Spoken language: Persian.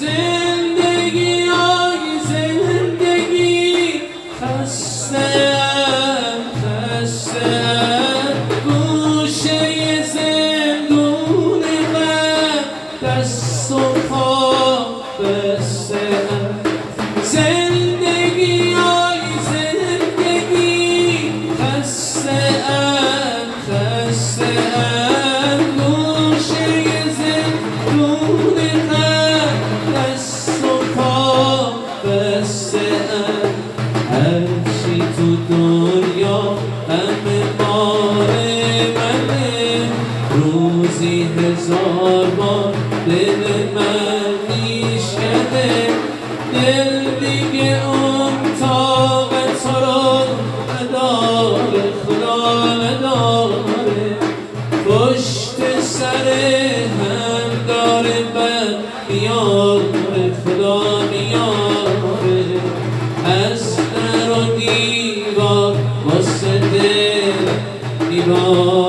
زندگی های زندگی خسته‌ام گوشه زندون من دست و پا بسته‌ام. زندگی های زندگی خسته‌ام گوشه زندون من دست و پا بسته‌ام. هرچی تو دنیا همه مال منه، روزی 1000 بار دل من میشکنه. دل دیگه اون طاقت رو نداره، خدا نداره. پشت سر هم داره بد میاره، خدا میاره. از در و دیوار واسه دل دیوار